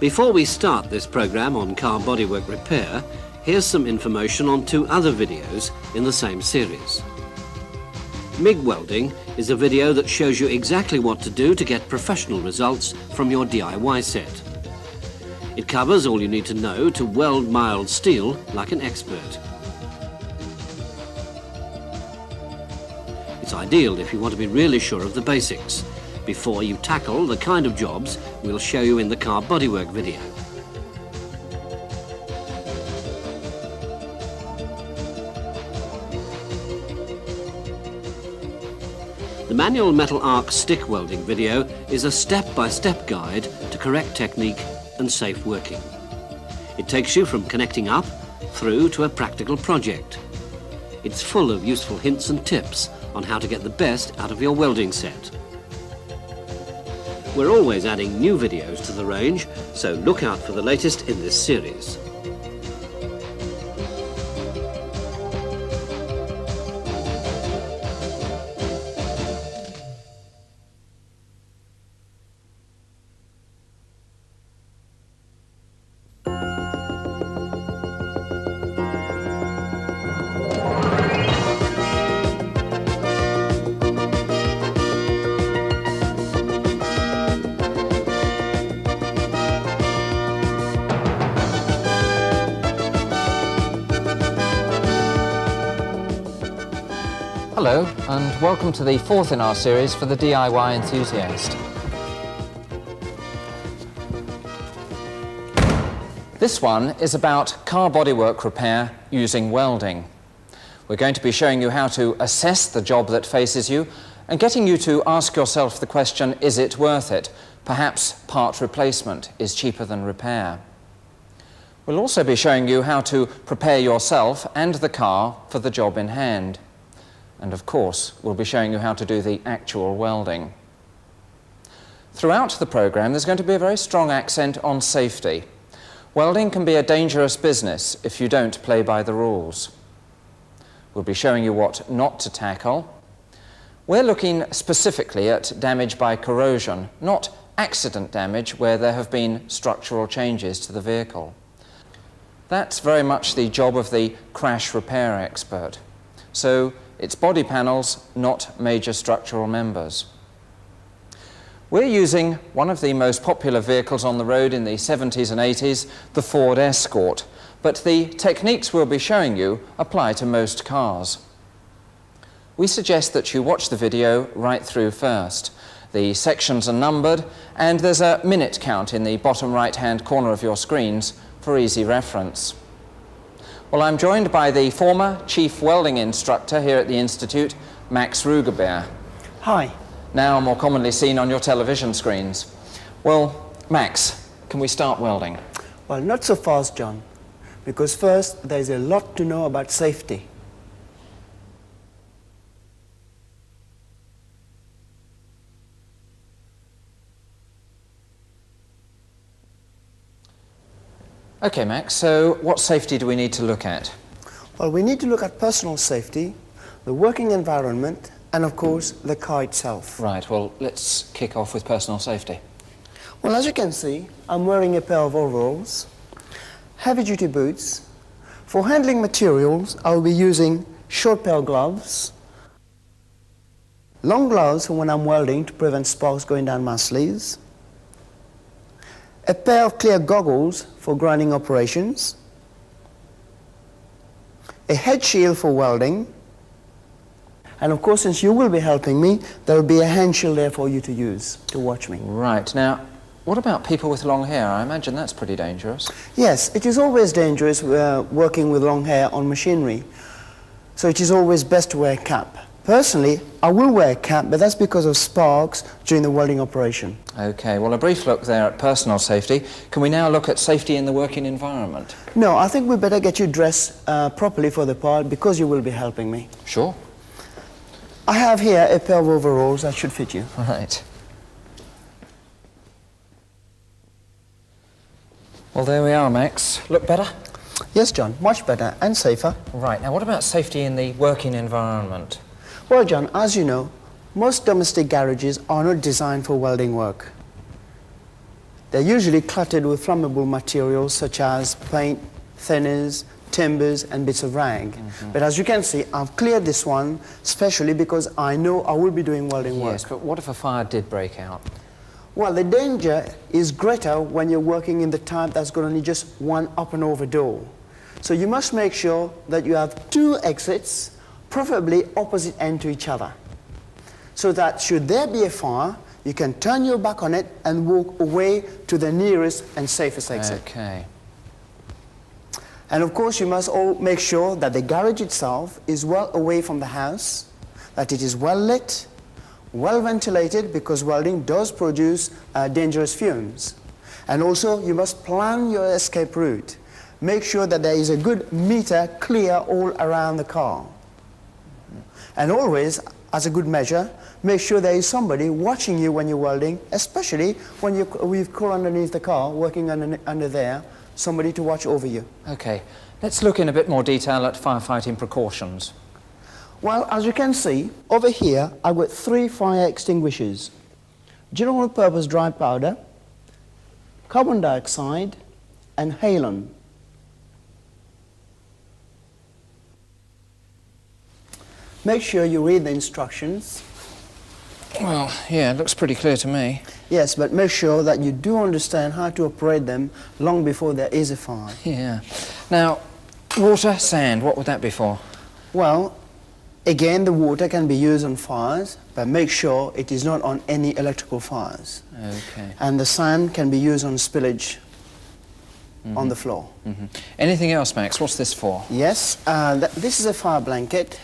Before we start this program on car bodywork repair, here's some information on two other videos in the same series. MIG welding is a video that shows you exactly what to do to get professional results from your DIY set. It covers all you need to know to weld mild steel like an expert. It's ideal if you want to be really sure of the basics before you tackle the kind of jobs we'll show you in the car bodywork video. The manual metal arc stick welding video is a step-by-step guide to correct technique and safe working. It takes you from connecting up through to a practical project. It's full of useful hints and tips on how to get the best out of your welding set. We're always adding new videos to the range, so look out for the latest in this series. Hello, and welcome to the fourth in our series for the DIY enthusiast. This one is about car bodywork repair using welding. We're going to be showing you how to assess the job that faces you and getting you to ask yourself the question, is it worth it? Perhaps part replacement is cheaper than repair. We'll also be showing you how to prepare yourself and the car for the job in hand. And of course, we'll be showing you how to do the actual welding. Throughout the programme, there's going to be a very strong accent on safety. Welding can be a dangerous business if you don't play by the rules. We'll be showing you what not to tackle. We're looking specifically at damage by corrosion, not accident damage where there have been structural changes to the vehicle. That's very much the job of the crash repair expert. So it's body panels, not major structural members. We're using one of the most popular vehicles on the road in the 70s and 80s, the Ford Escort, but the techniques we'll be showing you apply to most cars. We suggest that you watch the video right through first. The sections are numbered, and there's a minute count in the bottom right-hand corner of your screens for easy reference. Well, I'm joined by the former chief welding instructor here at the Institute, Max Rugebeer. Hi. Now more commonly seen on your television screens. Well, Max, can we start welding? Well, not so fast, John, because first there's a lot to know about safety. Okay, Max, so what safety do we need to look at? Well, we need to look at personal safety, the working environment, and of course, the car itself. Right, well, let's kick off with personal safety. Well, as you can see, I'm wearing a pair of overalls, heavy-duty boots. For handling materials, I'll be using short pair gloves, long gloves for when I'm welding to prevent sparks going down my sleeves, a pair of clear goggles for grinding operations, a head shield for welding, and of course, since you will be helping me, there will be a hand shield there for you to use to watch me. Right, now, what about people with long hair? I imagine that's pretty dangerous. Yes, it is always dangerous working with long hair on machinery, so it is always best to wear a cap. Personally, I will wear a cap, but that's because of sparks during the welding operation. Okay, well, a brief look there at personal safety. Can we now look at safety in the working environment? No, I think we better get you dressed properly for the part because you will be helping me. Sure. I have here a pair of overalls that should fit you. Right. Well, there we are, Max. Look better? Yes, John, much better and safer. Right, now what about safety in the working environment? Well, John, as you know, most domestic garages are not designed for welding work. They're usually cluttered with flammable materials such as paint, thinners, timbers and bits of rag. But as you can see, I've cleared this one especially because I know I will be doing welding work. Yes, but what if a fire did break out? Well, the danger is greater when you're working in the type that's got only just one up and over door. So you must make sure that you have two exits, preferably opposite end to each other, so that should there be a fire, you can turn your back on it and walk away to the nearest and safest exit. Okay. And of course, you must all make sure that the garage itself is well away from the house, that it is well lit, well ventilated, because welding does produce dangerous fumes. And also, you must plan your escape route. Make sure that there is a good meter clear all around the car. And always, as a good measure, make sure there is somebody watching you when you're welding, especially when you've crawled underneath the car, working under there, somebody to watch over you. Okay, let's look in a bit more detail at firefighting precautions. Well, as you can see, over here I've got 3 fire extinguishers. General purpose dry powder, carbon dioxide and halon. Make sure you read the instructions. Well, yeah, it looks pretty clear to me. Yes, but make sure that you do understand how to operate them long before there is a fire. Yeah. Now, water, sand, what would that be for? Well, again, the water can be used on fires, but make sure it is not on any electrical fires. Okay. And the sand can be used on spillage on the floor. Anything else, Max? What's this for? Yes, this is a fire blanket.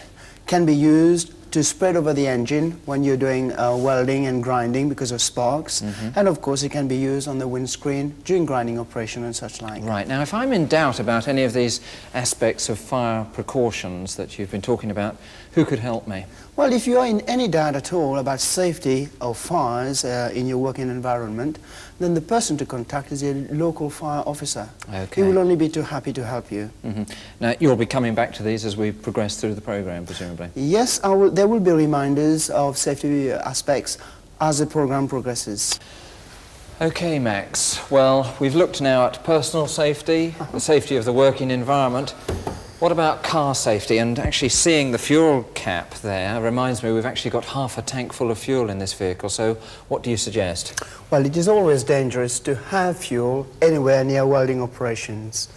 Can be used to spread over the engine when you're doing welding and grinding because of sparks. And of course it can be used on the windscreen during grinding operation and such like. Right, now if I'm in doubt about any of these aspects of fire precautions that you've been talking about, who could help me? Well, if you're in any doubt at all about safety of fires in your working environment, then the person to contact is a local fire officer. Okay. He will only be too happy to help you. Now, you'll be coming back to these as we progress through the programme, presumably? Yes, there will be reminders of safety aspects as the program progresses. Okay, Max. Well, we've looked now at personal safety, the safety of the working environment. What about car safety? And actually seeing the fuel cap there reminds me we've actually got half a tank full of fuel in this vehicle, so what do you suggest? Well, it is always dangerous to have fuel anywhere near welding operations.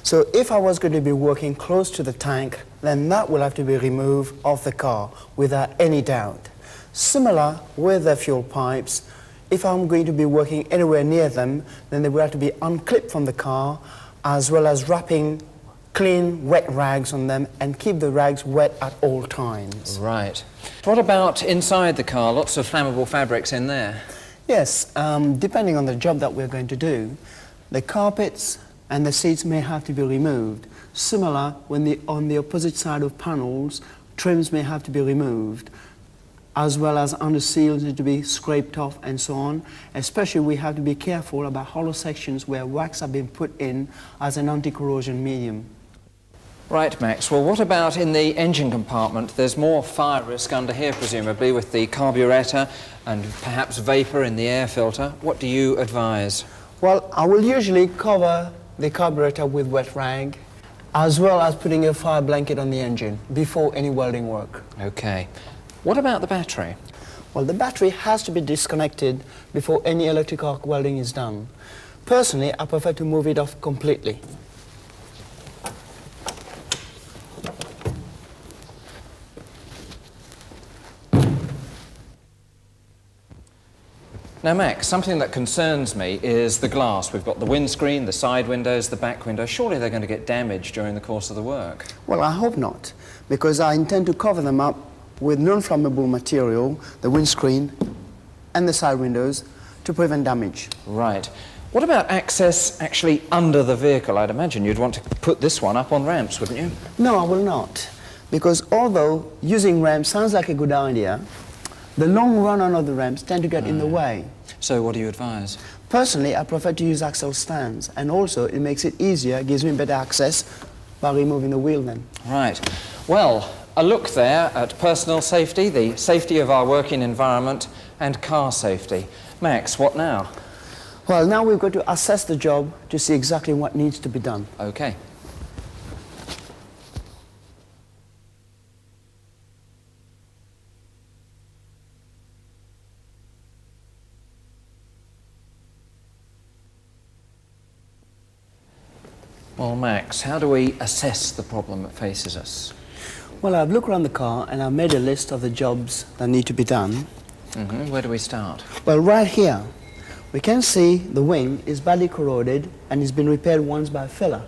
So if I was going to be working close to the tank, then that will have to be removed off the car without any doubt. Similar with the fuel pipes, if I'm going to be working anywhere near them, then they will have to be unclipped from the car, as well as wrapping clean, wet rags on them and keep the rags wet at all times. Right. What about inside the car? Lots of flammable fabrics in there. Yes, depending on the job that we're going to do, the carpets and the seats may have to be removed. Similar, when on the opposite side of panels, trims may have to be removed, as well as under seals need to be scraped off and so on. Especially we have to be careful about hollow sections where wax have been put in as an anti-corrosion medium. Right, Max. Well, what about in the engine compartment? There's more fire risk under here, presumably, with the carburettor and perhaps vapour in the air filter. What do you advise? Well, I will usually cover the carburetor with wet rag, as well as putting a fire blanket on the engine before any welding work. Okay. What about the battery? Well, the battery has to be disconnected before any electric arc welding is done. Personally, I prefer to move it off completely. Now, Max, something that concerns me is the glass. We've got the windscreen, the side windows, the back windows. Surely they're going to get damaged during the course of the work. Well, I hope not, because I intend to cover them up with non-flammable material, the windscreen and the side windows, to prevent damage. Right. What about access actually under the vehicle? I'd imagine you'd want to put this one up on ramps, wouldn't you? No, I will not, because although using ramps sounds like a good idea, the long run-on of the ramps tend to get in the way. So what do you advise? Personally, I prefer to use axle stands, and also it makes it easier, gives me better access by removing the wheel then. Right. Well, a look there at personal safety, the safety of our working environment, and car safety. Max, what now? Well, now we've got to assess the job to see exactly what needs to be done. Okay. Well, Max, how do we assess the problem that faces us? Well, I've looked around the car and I've made a list of the jobs that need to be done. Where do we start? Well, right here, we can see the wing is badly corroded and it's been repaired once by a filler.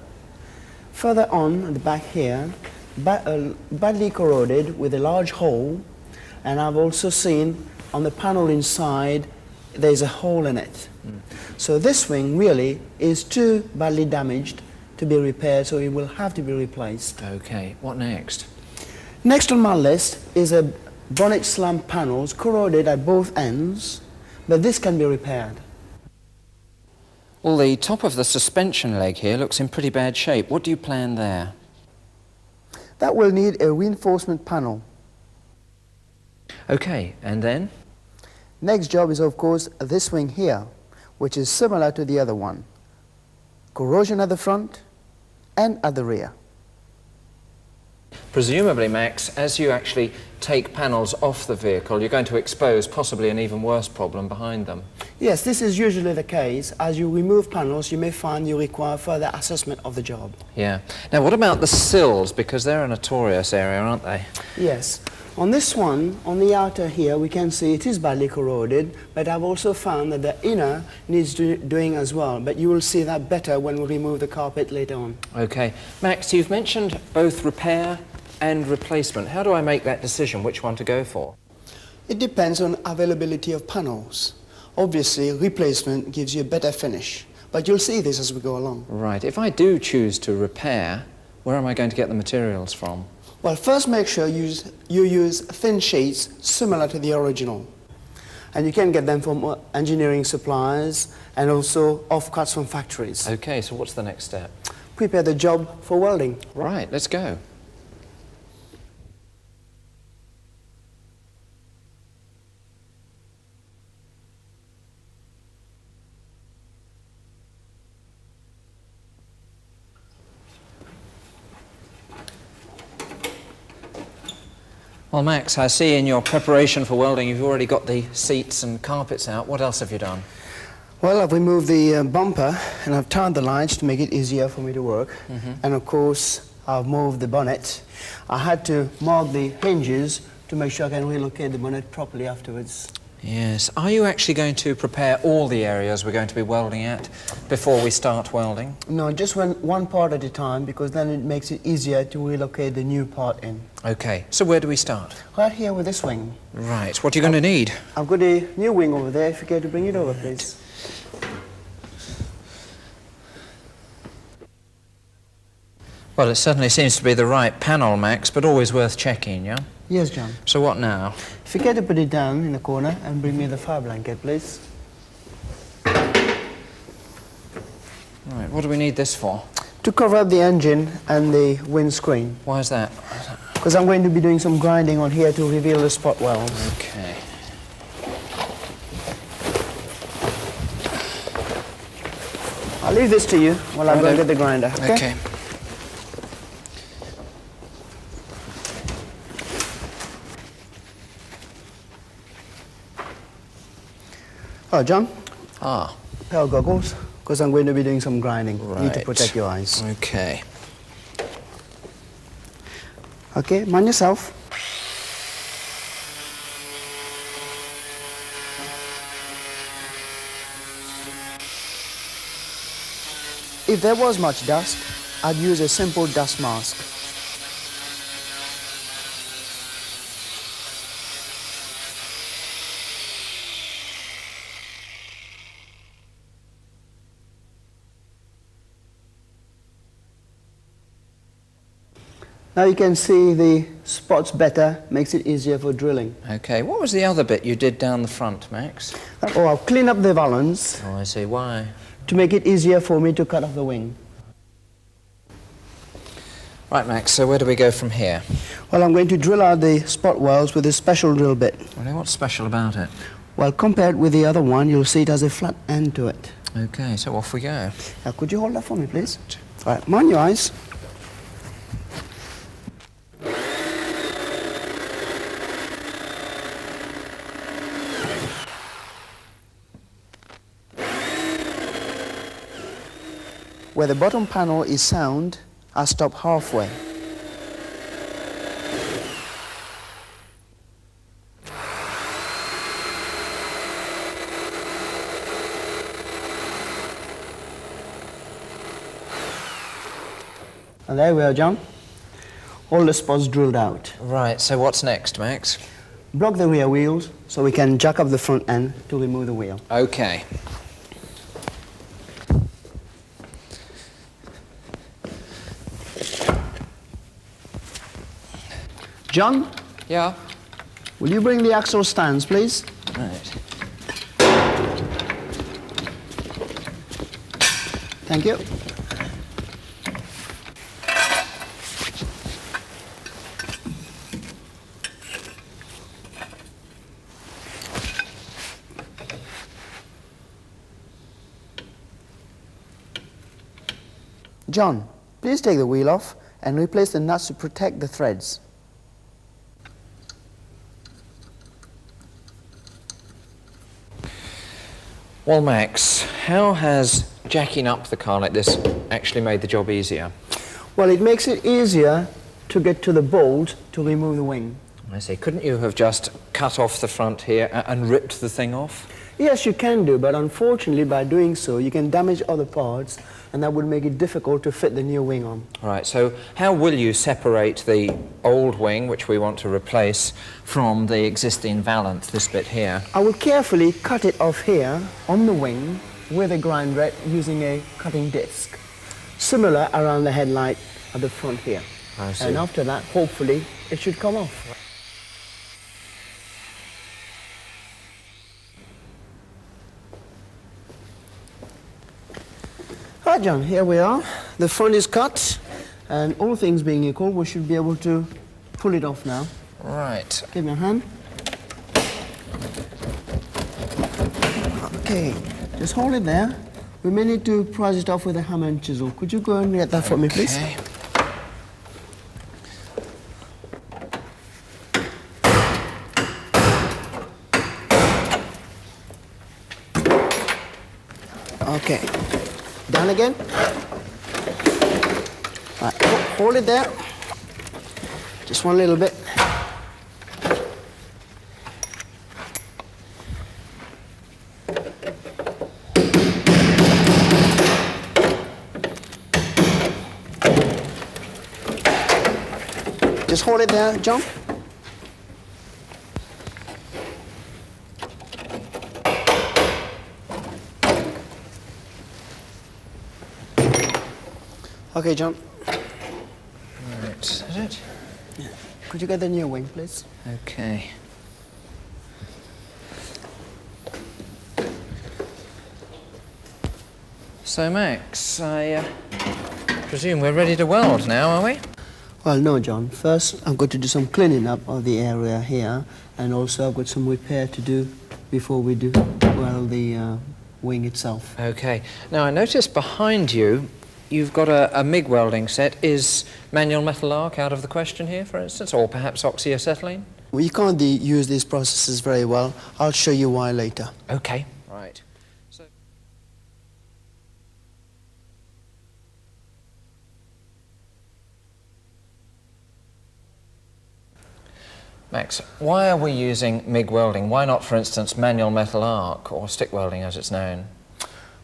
Further on at the back here, badly corroded with a large hole, and I've also seen on the panel inside there's a hole in it. So this wing really is too badly damaged to be repaired, so it will have to be replaced. Okay, what next? Next on my list is a bonnet slam panels corroded at both ends, but this can be repaired. Well, the top of the suspension leg here looks in pretty bad shape. What do you plan there? That will need a reinforcement panel. Okay, and then? Next job is, of course, this wing here, which is similar to the other one. Corrosion at the front and at the rear. Presumably, Max, as you actually take panels off the vehicle, you're going to expose possibly an even worse problem behind them. Yes, this is usually the case. As you remove panels, you may find you require further assessment of the job. Yeah. Now, what about the sills? Because they're a notorious area, aren't they? Yes. On this one, on the outer here, we can see it is badly corroded, but I've also found that the inner needs doing as well. But you will see that better when we remove the carpet later on. Okay. Max, you've mentioned both repair and replacement. How do I make that decision, which one to go for? It depends on availability of panels. Obviously, replacement gives you a better finish, but you'll see this as we go along. Right. If I do choose to repair, where am I going to get the materials from? Well, first make sure you use thin sheets similar to the original. And you can get them from engineering suppliers and also offcuts from factories. Okay, so what's the next step? Prepare the job for welding. Right, let's go. Well, Max, I see in your preparation for welding you've already got the seats and carpets out. What else have you done? Well, I've removed the bumper and I've turned the lights to make it easier for me to work. And of course, I've moved the bonnet. I had to mark the hinges to make sure I can relocate the bonnet properly afterwards. Yes. Are you actually going to prepare all the areas we're going to be welding at before we start welding? No, just one part at a time, because then it makes it easier to relocate the new part in. Okay. So where do we start? Right here with this wing. Right. What are you going to need? I've got a new wing over there. If you care to bring it over, please. Well, it certainly seems to be the right panel, Max, but always worth checking, yeah? Yes, John. So what now? If you care to put it down in the corner and bring me the fire blanket, please. Right, what do we need this for? To cover up the engine and the windscreen. Why is that? Because I'm going to be doing some grinding on here to reveal the spot welds. Okay. I'll leave this to you while I go and get the grinder. Okay. Oh, John, Ah, pair of goggles, because I'm going to be doing some grinding. You need to Right. protect your eyes. okay. Okay, mind yourself. If there was much dust, I'd use a simple dust mask. Now you can see the spots better, makes it easier for drilling. Okay, what was the other bit you did down the front, Max? Oh, I'll clean up the valance Oh, I see. Why? to make it easier for me to cut off the wing. Right, Max, so where do we go from here? Well, I'm going to drill out the spot welds with a special drill bit. Well, what's special about it? Well, compared with the other one, you'll see it has a flat end to it. Okay, so off we go. Could you hold that for me, please? All right, mind your eyes. Where the bottom panel is sound, I'll stop halfway. And there we are, John. All the spots drilled out. Right, so what's next, Max? Block the rear wheels so we can jack up the front end to remove the wheel. Okay. John, Yeah? will you bring the axle stands, please? Right. Thank you. John, please take the wheel off and replace the nuts to protect the threads. Well, Max, how has jacking up the car like this actually made the job easier? Well, it makes it easier to get to the bolt to remove the wing. I see. Couldn't you have just cut off the front here and ripped the thing off? Yes, you can do, but unfortunately by doing so you can damage other parts and that would make it difficult to fit the new wing on. Right, so how will you separate the old wing, which we want to replace, from the existing valance, this bit here? I will carefully cut it off here on the wing with a grind rat using a cutting disc, similar around the headlight at the front here. I see. And after that, hopefully, it should come off. Right, John, here we are. The front is cut, and all things being equal, we should be able to pull it off now. Right. Give me a hand. Okay, just hold it there. We may need to prise it off with a hammer and chisel. Could you go and get that for me, please? Okay. Okay. Down again. Right, hold it there. Just one little bit. Just hold it there, John. Okay, John. Right, is it? Yeah. Could you get the new wing, please? Okay. So, Max, I presume we're ready to weld now, are we? Well, no, John. First, I've got to do some cleaning up of the area here, and also I've got some repair to do before we do weld the wing itself. Okay. Now, I noticed behind you you've got a MIG welding set. Is manual metal arc out of the question here, for instance, or perhaps oxyacetylene? Well, you can't use these processes very well. I'll show you why later. Okay. Right. So, Max, why are we using MIG welding? Why not, for instance, manual metal arc or stick welding as it's known?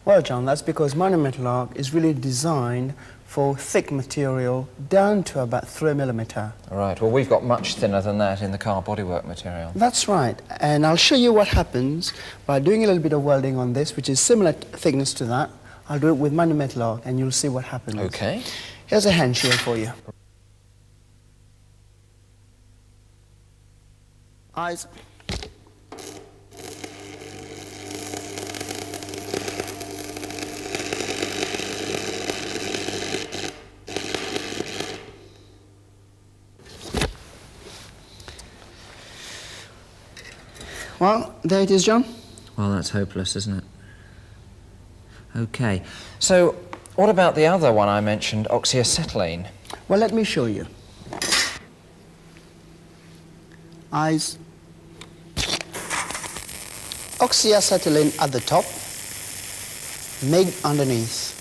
Well, John, that's because manual metal arc is really designed for thick material down to about 3 millimeter. Right, well, we've got much thinner than that in the car bodywork material. That's right, and I'll show you what happens by doing a little bit of welding on this, which is similar thickness to that. I'll do it with manual metal arc, and you'll see what happens. Okay. Here's a hand shield for you. Eyes. Well, there it is, John. Well, that's hopeless, isn't it? Okay. So, what about the other one I mentioned, oxyacetylene? Well, let me show you. Eyes. Oxyacetylene at the top, MIG underneath.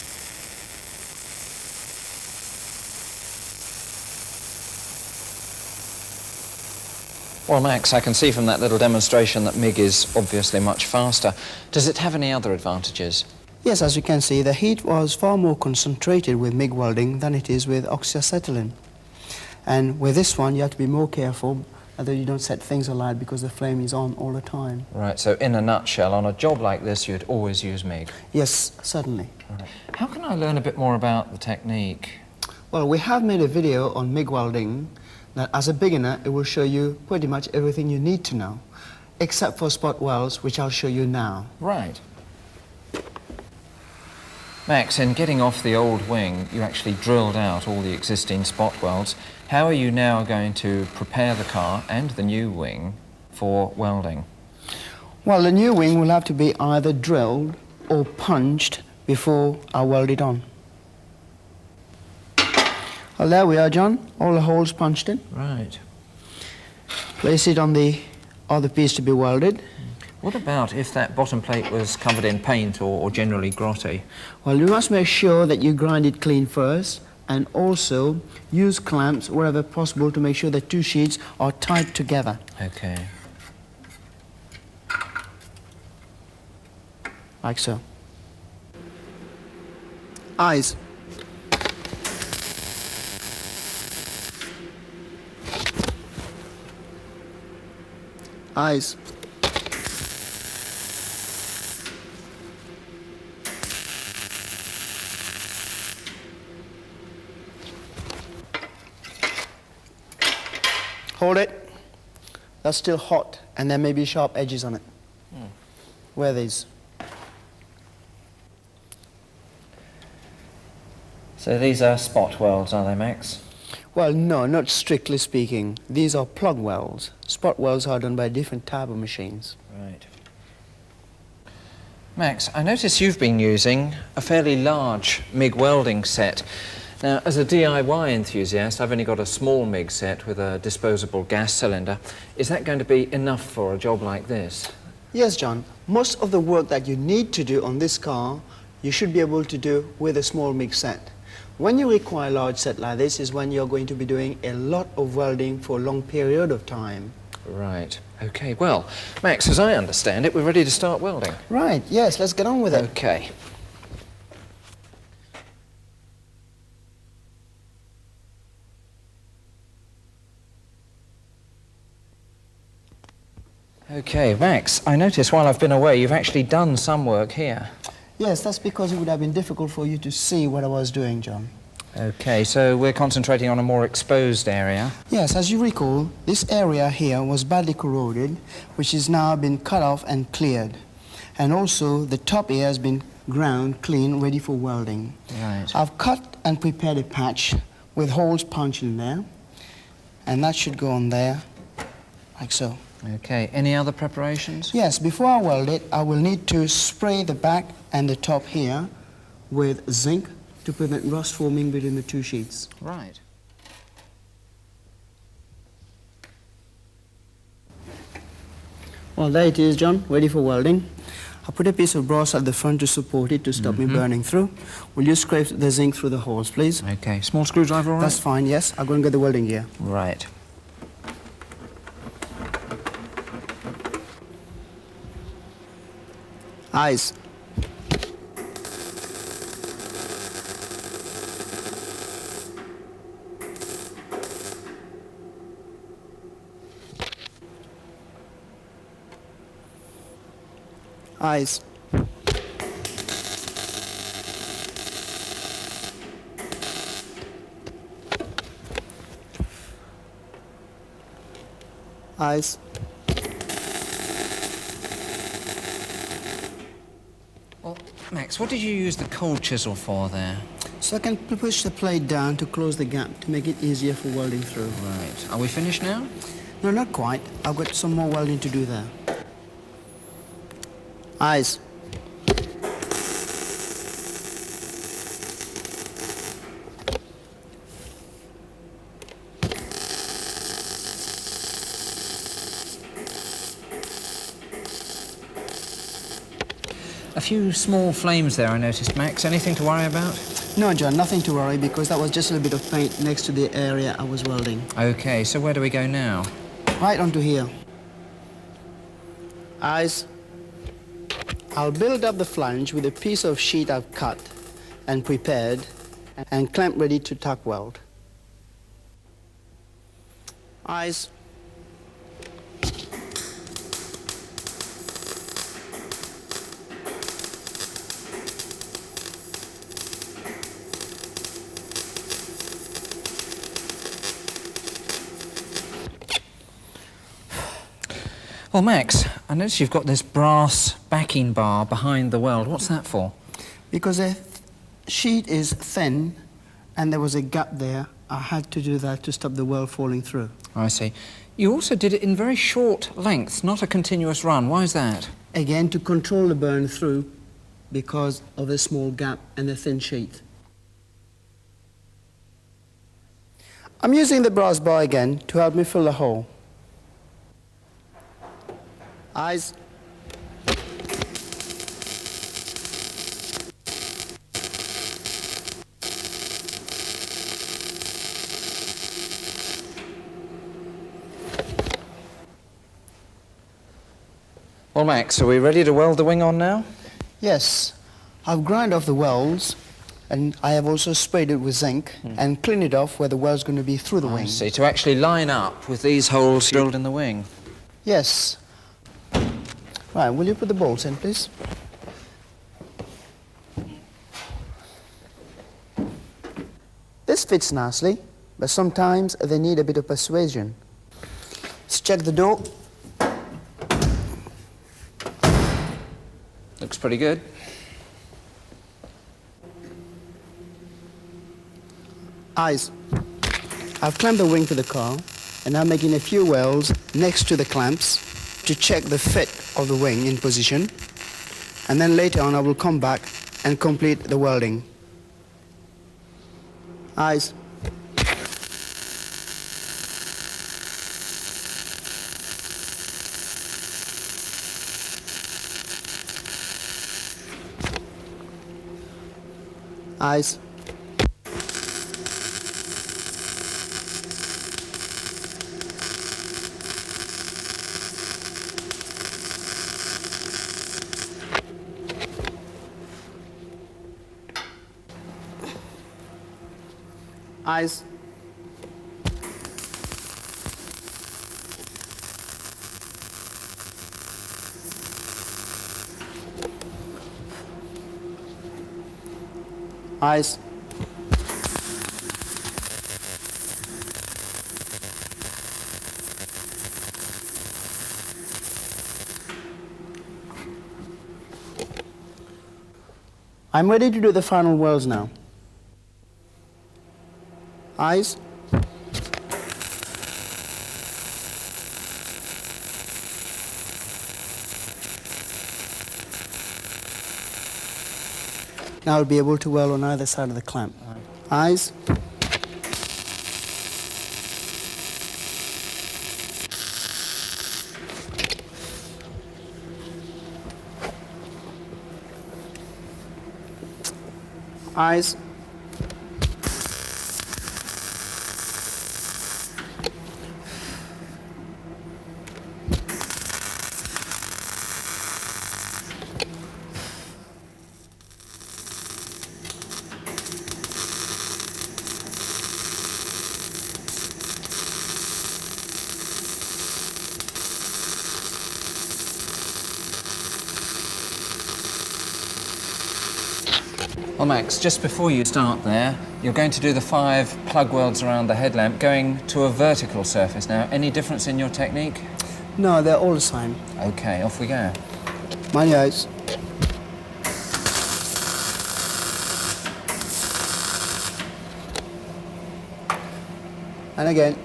Well, Max, I can see from that little demonstration that MIG is obviously much faster. Does it have any other advantages? Yes, as you can see, the heat was far more concentrated with MIG welding than it is with oxyacetylene. And with this one, you have to be more careful that you don't set things alight because the flame is on all the time. Right, so in a nutshell, on a job like this, you'd always use MIG? Yes, certainly. Right. How can I learn a bit more about the technique? Well, we have made a video on MIG welding that, as a beginner, it will show you pretty much everything you need to know, except for spot welds, which I'll show you now. Right. Max, in getting off the old wing, you actually drilled out all the existing spot welds. How are you now going to prepare the car and the new wing for welding? Well, the new wing will have to be either drilled or punched before I weld it on. Well, there we are, John. All the holes punched in. Right. Place it on the other piece to be welded. What about if that bottom plate was covered in paint or generally grotty? Well, you must make sure that you grind it clean first, and also use clamps wherever possible to make sure the two sheets are tied together. Okay. Like so. Eyes. Eyes. Hold it. That's still hot, and there may be sharp edges on it. Where are these? So these are spot welds, are they, Max? Well, no, not strictly speaking. These are plug welds. Spot welds are done by a different type of machines. Right. Max, I notice you've been using a fairly large MIG welding set. Now, as a DIY enthusiast, I've only got a small MIG set with a disposable gas cylinder. Is that going to be enough for a job like this? Yes, John. Most of the work that you need to do on this car, you should be able to do with a small MIG set. When you require a large set like this is when you're going to be doing a lot of welding for a long period of time. Right. Okay, well, Max, as I understand it, we're ready to start welding. Right, yes, let's get on with it. Okay. Okay, Max, I notice while I've been away, you've actually done some work here. Yes, that's because it would have been difficult for you to see what I was doing, John. Okay, so we're concentrating on a more exposed area. Yes, as you recall, this area here was badly corroded, which has now been cut off and cleared. And also, the top here has been ground clean, ready for welding. Right. I've cut and prepared a patch with holes punched in there, and that should go on there, like so. Okay, any other preparations? Yes, before I weld it, I will need to spray the back and the top here with zinc to prevent rust forming between the two sheets. Right. Well, there it is, John, ready for welding. I put a piece of brass at the front to support it to stop me burning through. Will you scrape the zinc through the holes, please? Okay, small screwdriver, all right? That's fine, yes. I'll go and get the welding gear. Right. Eyes. Eyes. Eyes. Well, Max, what did you use the cold chisel for there? So I can push the plate down to close the gap to make it easier for welding through. Right. Are we finished now? No, not quite. I've got some more welding to do there. Eyes. A few small flames there, I noticed, Max. Anything to worry about? No, John, nothing to worry, because that was just a little bit of paint next to the area I was welding. OK, so where do we go now? Right onto here. Eyes. I'll build up the flange with a piece of sheet I've cut and prepared and clamp ready to tack weld. Eyes. Well, Max, I notice you've got this brass backing bar behind the weld. What's that for? Because the sheet is thin and there was a gap there, I had to do that to stop the weld falling through. I see. You also did it in very short lengths, not a continuous run. Why is that? Again, to control the burn through because of the small gap and the thin sheet. I'm using the brass bar again to help me fill the hole. Eyes. Well, Max, are we ready to weld the wing on now? Yes, I've ground off the welds and I have also sprayed it with zinc and cleaned it off where the weld's going to be through the wing. I see, to actually line up with these holes drilled in the wing. Yes. Right, will you put the bolts in, please? This fits nicely, but sometimes they need a bit of persuasion. Let's check the door. Looks pretty good. Eyes. I've clamped the wing to the car, and I'm making a few welds next to the clamps to check the fit of the wing in position, and then later on I will come back and complete the welding. Eyes. Eyes. Eyes. Eyes. I'm ready to do the final welds now. Eyes. Now I'll be able to weld on either side of the clamp. Eyes. Eyes. Well, Max, just before you start there, you're going to do the 5 plug welds around the headlamp going to a vertical surface. Now, any difference in your technique? No, they're all the same. OK, off we go. Mind your eyes. And again.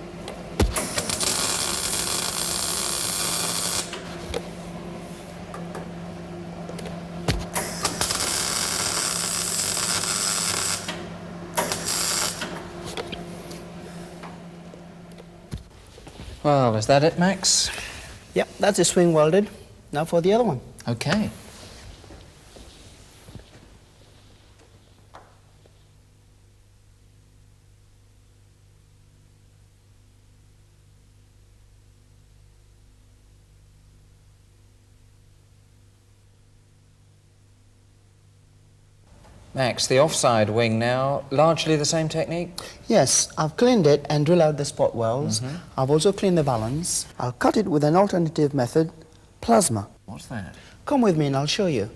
Well, is that it, Max? Yep, that's a swing welded. Now for the other one. OK. Max, the offside wing now, largely the same technique? Yes, I've cleaned it and drilled out the spot welds. I've also cleaned the valance. I'll cut it with an alternative method, plasma. What's that? Come with me and I'll show you.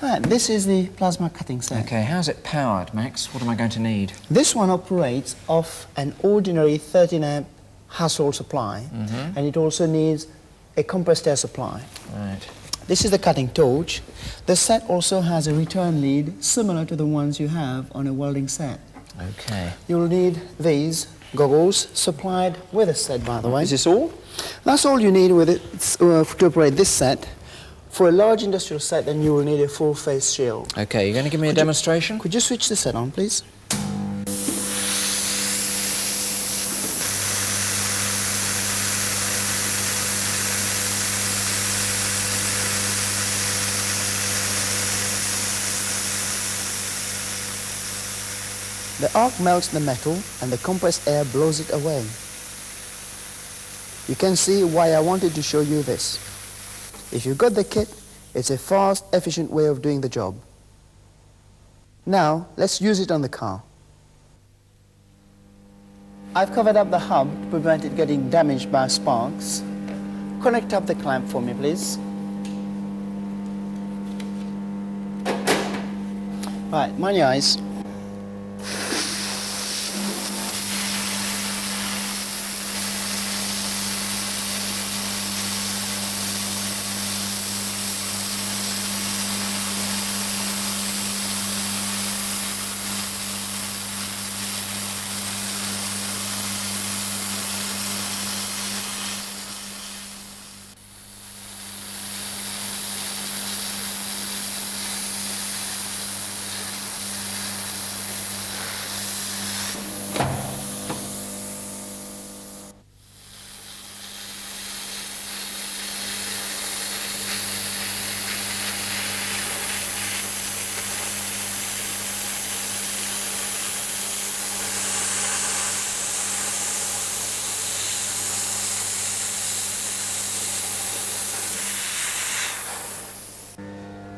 Right, this is the plasma cutting set. Okay, how's it powered, Max? What am I going to need? This one operates off an ordinary 13 amp household supply, and it also needs a compressed air supply. Right. This is the cutting torch. The set also has a return lead similar to the ones you have on a welding set. Okay. You'll need these goggles supplied with a set, by the way. Is this all? That's all you need with it to operate this set. For a large industrial set, then you will need a full face shield. Okay, you're going to give me a demonstration? Could you switch the set on, please? The arc melts the metal and the compressed air blows it away. You can see why I wanted to show you this. If you've got the kit, it's a fast, efficient way of doing the job. Now, let's use it on the car. I've covered up the hub to prevent it getting damaged by sparks. Connect up the clamp for me, please. Right, mind your eyes.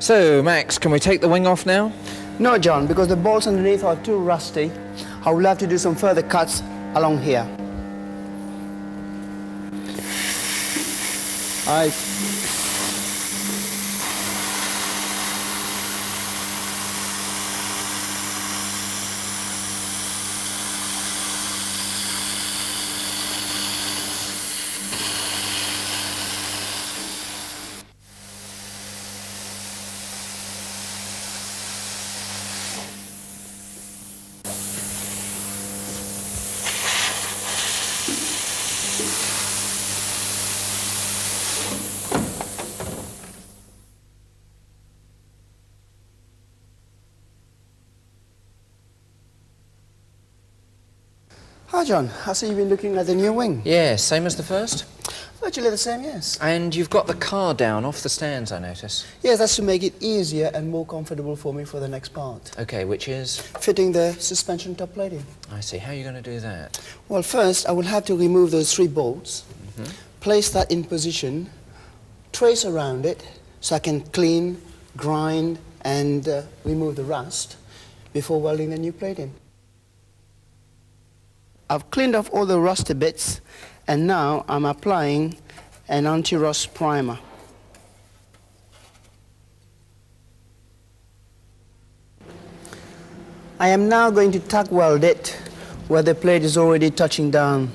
So, Max, can we take the wing off now? No, John, because the bolts underneath are too rusty. I will have to do some further cuts along here. Hi, John. I see you've been looking at the new wing. Yeah, same as the first? Virtually the same, yes. And you've got the car down off the stands, I notice. Yes, that's to make it easier and more comfortable for me for the next part. Okay, which is? Fitting the suspension top plating. I see. How are you going to do that? Well, first, I will have to remove those 3 bolts, place that in position, trace around it so I can clean, grind, and remove the rust before welding the new plating. I've cleaned off all the rusty bits, and now I'm applying an anti-rust primer. I am now going to tack weld it where the plate is already touching down.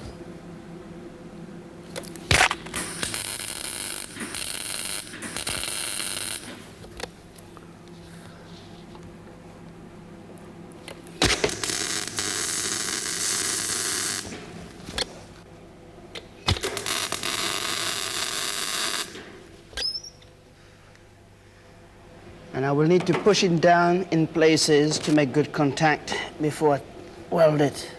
And I will need to push it down in places to make good contact before I weld it.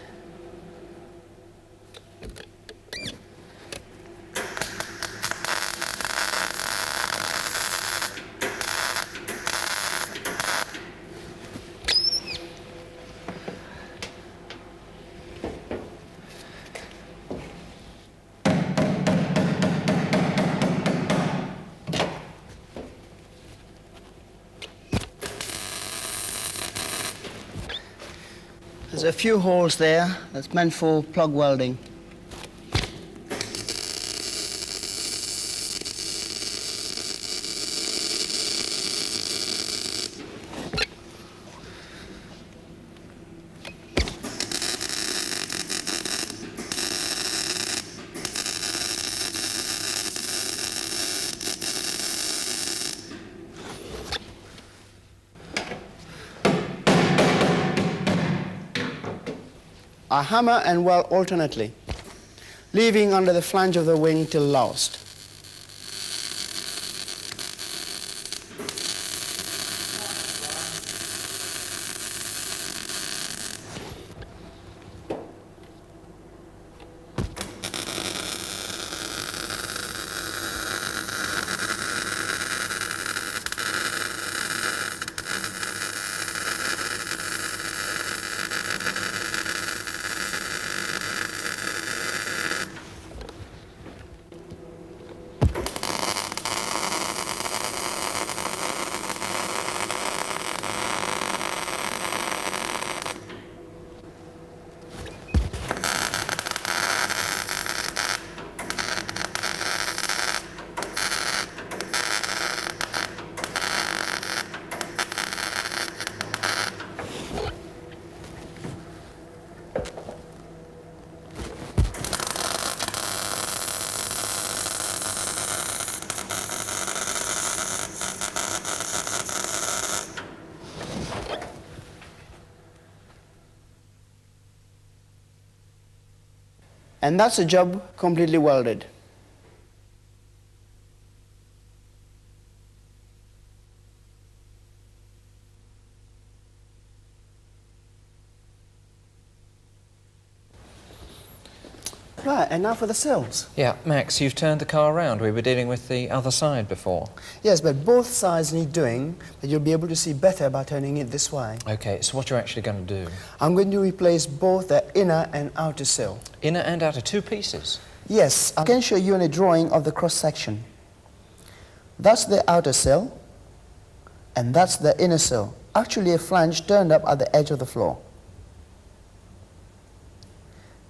There's a few holes there that's meant for plug welding. I hammer and weld alternately, leaving under the flange of the wing till last. And that's the job completely welded. Right, and now for the sills. Yeah, Max, you've turned the car around. We were dealing with the other side before. Yes, but both sides need doing, but you'll be able to see better by turning it this way. OK, so what you're actually going to do? I'm going to replace both the inner and outer sill. Inner and outer, two pieces? Yes, I can show you in a drawing of the cross-section. That's the outer sill, and that's the inner sill. Actually a flange turned up at the edge of the floor.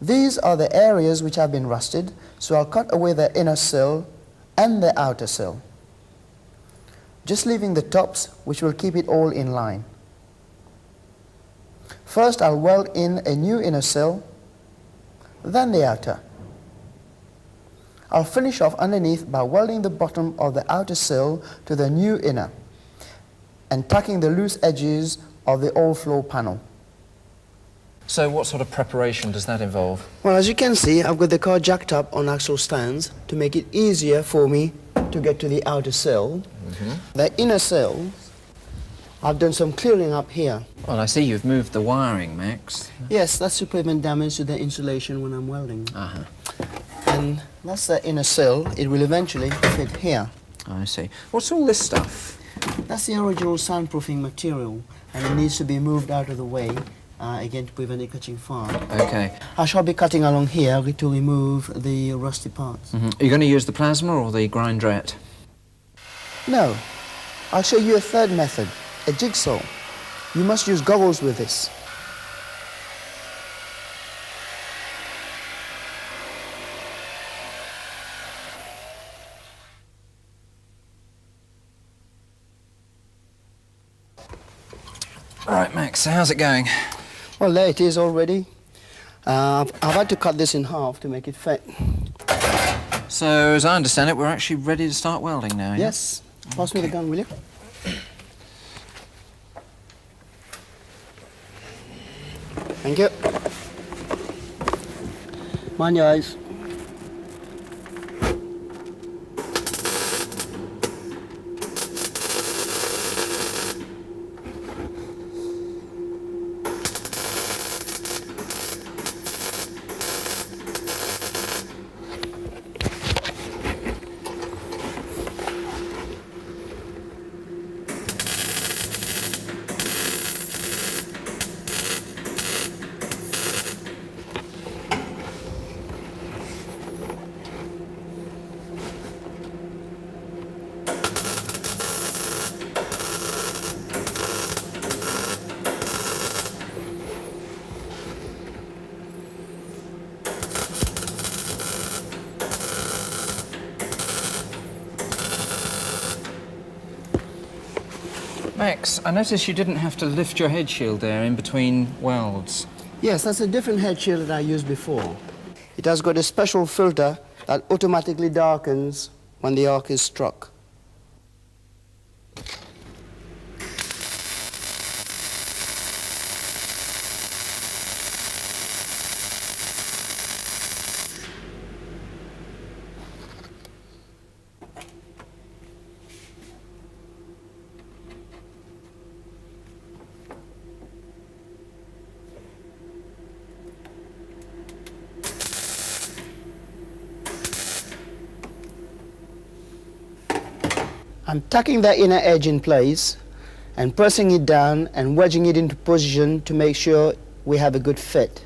These are the areas which have been rusted, so I'll cut away the inner sill and the outer sill, just leaving the tops, which will keep it all in line. First, I'll weld in a new inner sill, then the outer. I'll finish off underneath by welding the bottom of the outer sill to the new inner and tacking the loose edges of the old floor panel. So what sort of preparation does that involve? Well, as you can see, I've got the car jacked up on axle stands to make it easier for me to get to the outer sill. The inner sill, I've done some clearing up here. Well, I see you've moved the wiring, Max. Yes, that's to prevent damage to the insulation when I'm welding. And that's the inner sill. It will eventually fit here. I see. What's all this stuff? That's the original soundproofing material, and it needs to be moved out of the way, again, to prevent it catching fire. OK. I shall be cutting along here to remove the rusty parts. Are you going to use the plasma or the grinderette? No, I'll show you a third method, a jigsaw. You must use goggles with this. All right, Max, so how's it going? Well, there it is already. I've had to cut this in half to make it fit. So, as I understand it, we're actually ready to start welding now, yeah? Yes. Pass me the gun, will you? Thank you. Mind your eyes. Max, I noticed you didn't have to lift your head shield there in between welds. Yes, that's a different head shield that I used before. It has got a special filter that automatically darkens when the arc is struck. I'm tucking the inner edge in place and pressing it down and wedging it into position to make sure we have a good fit.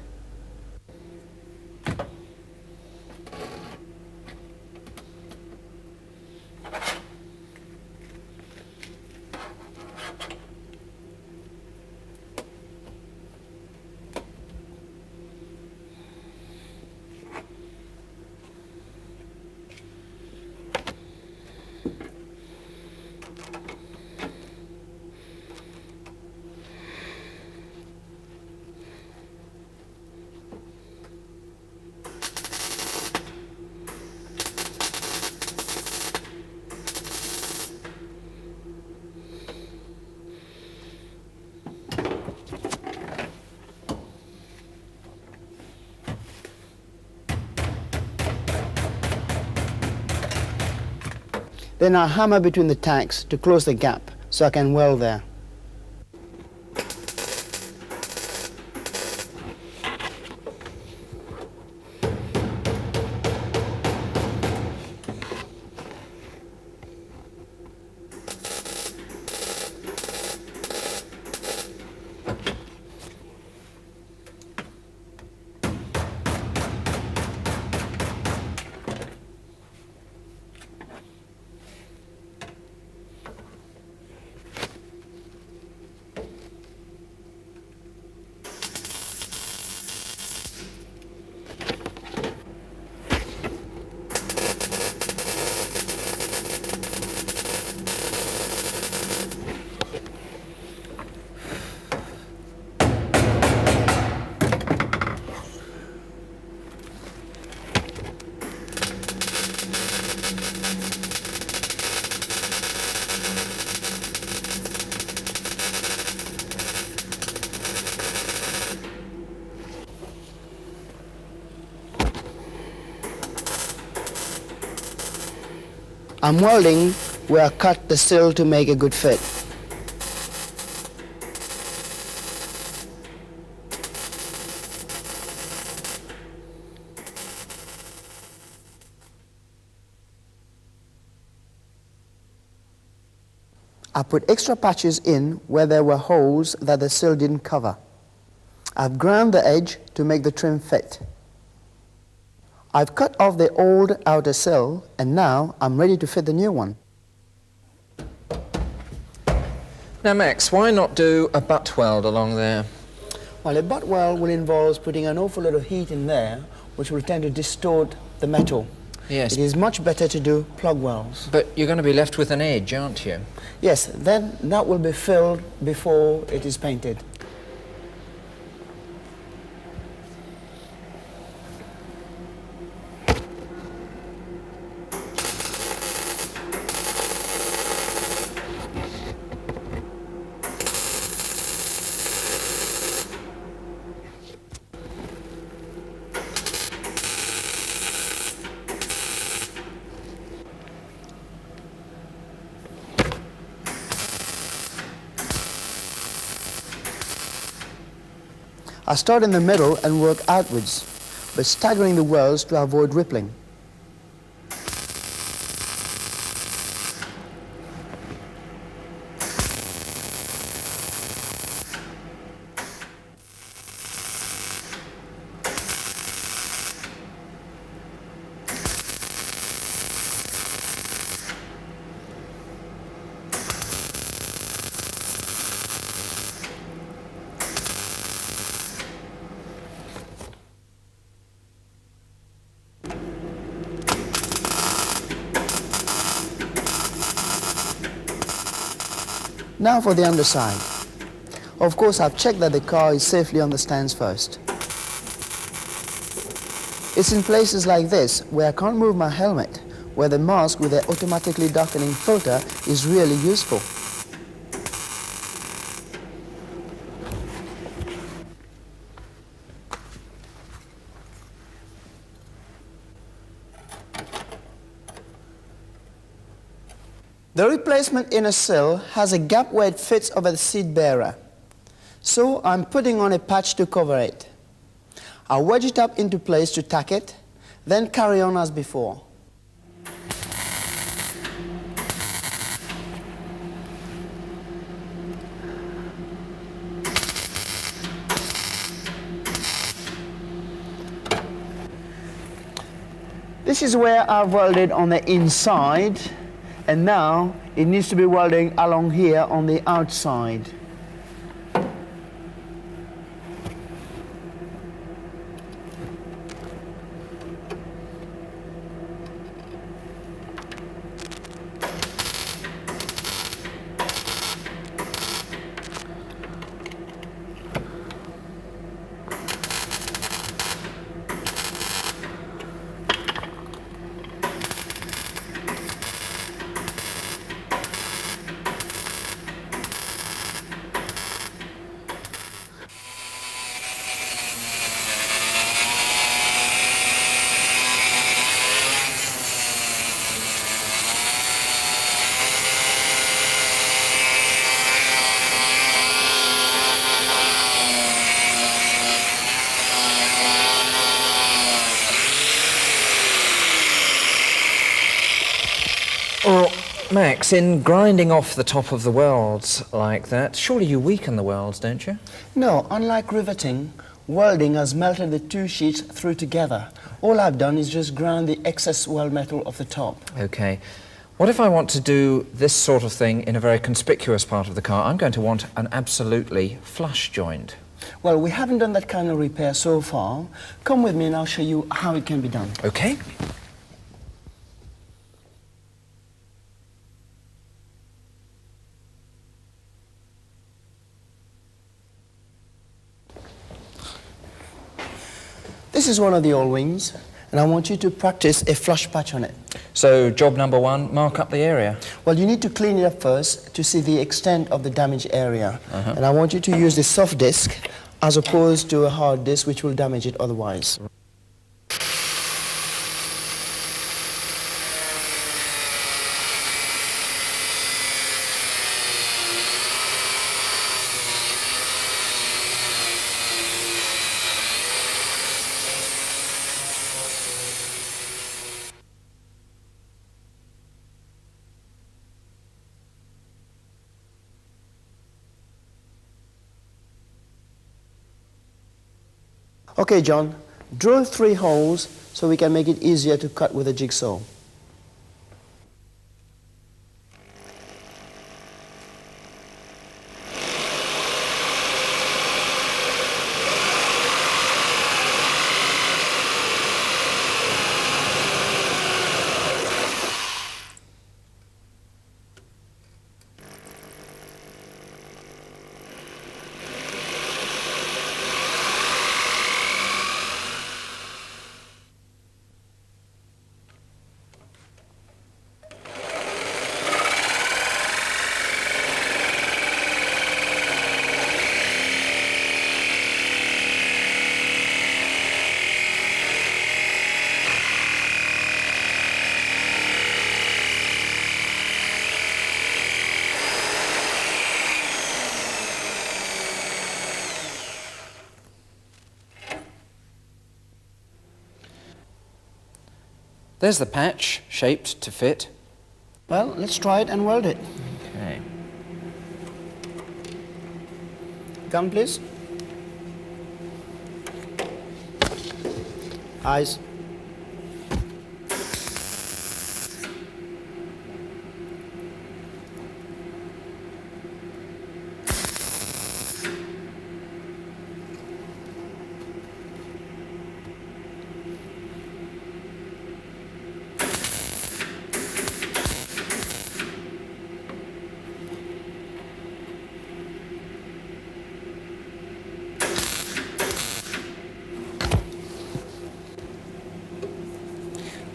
Then I hammer between the tacks to close the gap so I can weld there. I'm welding where I cut the sill to make a good fit. I put extra patches in where there were holes that the sill didn't cover. I've ground the edge to make the trim fit. I've cut off the old outer sill, and now I'm ready to fit the new one. Now, Max, why not do a butt weld along there? Well, a butt weld will involve putting an awful lot of heat in there, which will tend to distort the metal. Yes. It is much better to do plug welds. But you're going to be left with an edge, aren't you? Yes, then that will be filled before it is painted. I start in the middle and work outwards, but staggering the welds to avoid rippling. Now for the underside. Of course, I've checked that the car is safely on the stands first. It's in places like this where I can't move my helmet, where the mask with the automatically darkening filter is really useful. The replacement inner sill has a gap where it fits over the seat bearer. So I'm putting on a patch to cover it. I wedge it up into place to tack it, then carry on as before. This is where I've welded on the inside, and now it needs to be welding along here on the outside. Well, Max, in grinding off the top of the welds like that, surely you weaken the welds, don't you? No, unlike riveting, welding has melted the two sheets through together. All I've done is just ground the excess weld metal off the top. OK. What if I want to do this sort of thing in a very conspicuous part of the car? I'm going to want an absolutely flush joint. Well, we haven't done that kind of repair so far. Come with me and I'll show you how it can be done. OK. This is one of the old wings, and I want you to practice a flush patch on it. So, job number one, mark up the area. Well, you need to clean it up first to see the extent of the damaged area. And I want you to use the soft disc as opposed to a hard disc, which will damage it otherwise. Okay, John, drill 3 holes so we can make it easier to cut with a jigsaw. There's the patch, shaped to fit. Well, let's try it and weld it. Okay. Gun, please. Eyes.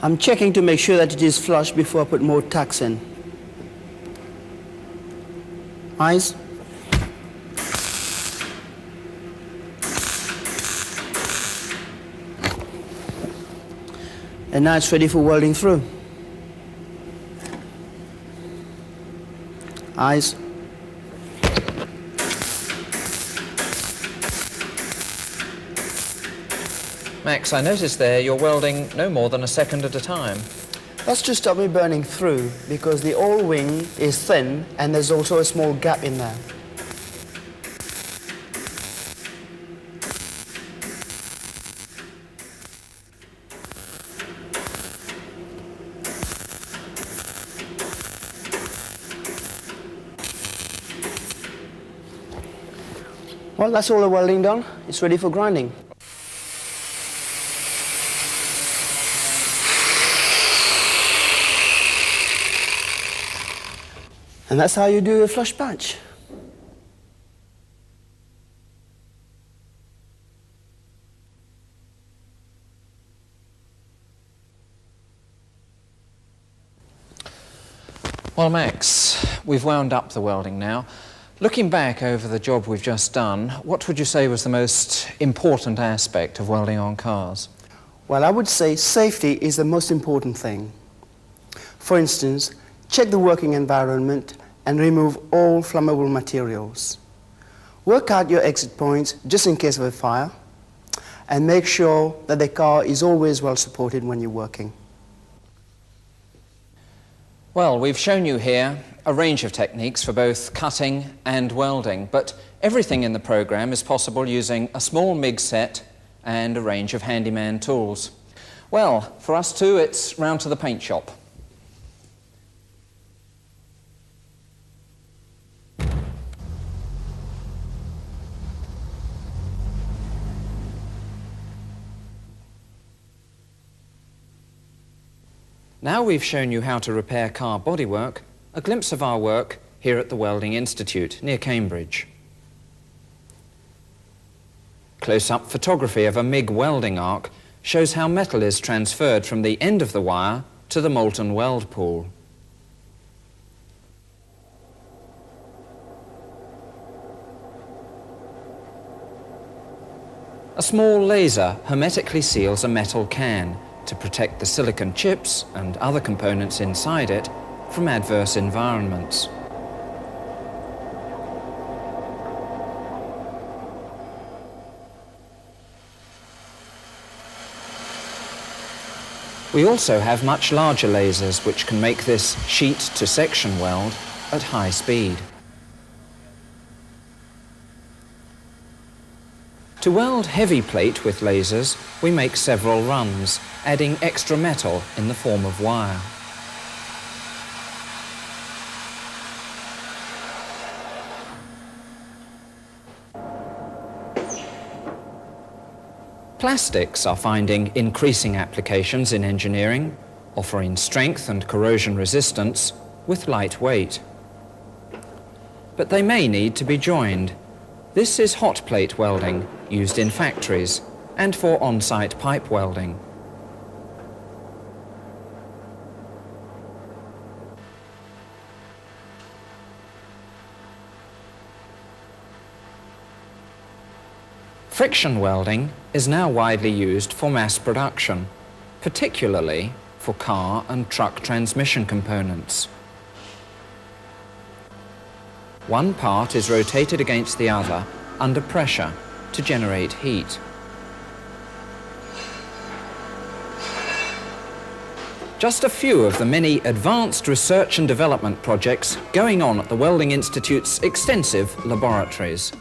I'm checking to make sure that it is flush before I put more tacks in. Eyes. And now it's ready for welding through. Eyes. Max, I noticed there you're welding no more than a second at a time. That's to stop me burning through because the oil wing is thin and there's also a small gap in there. Well, that's all the welding done. It's ready for grinding. And that's how you do a flush patch. Well, Max, we've wound up the welding now. Looking back over the job we've just done, what would you say was the most important aspect of welding on cars? Well, I would say safety is the most important thing. For instance, check the working environment and remove all flammable materials. Work out your exit points just in case of a fire, and make sure that the car is always well supported when you're working. Well, we've shown you here a range of techniques for both cutting and welding, but everything in the programme is possible using a small MIG set and a range of handyman tools. Well, for us two, it's round to the paint shop. Now we've shown you how to repair car bodywork, a glimpse of our work here at the Welding Institute near Cambridge. Close-up photography of a MIG welding arc shows how metal is transferred from the end of the wire to the molten weld pool. A small laser hermetically seals a metal can to protect the silicon chips and other components inside it from adverse environments. We also have much larger lasers which can make this sheet-to-section weld at high speed. To weld heavy plate with lasers, we make several runs, adding extra metal in the form of wire. Plastics are finding increasing applications in engineering, offering strength and corrosion resistance with light weight. But they may need to be joined. This is hot plate welding, used in factories and for on-site pipe welding. Friction welding is now widely used for mass production, particularly for car and truck transmission components. One part is rotated against the other under pressure to generate heat. Just a few of the many advanced research and development projects going on at the Welding Institute's extensive laboratories.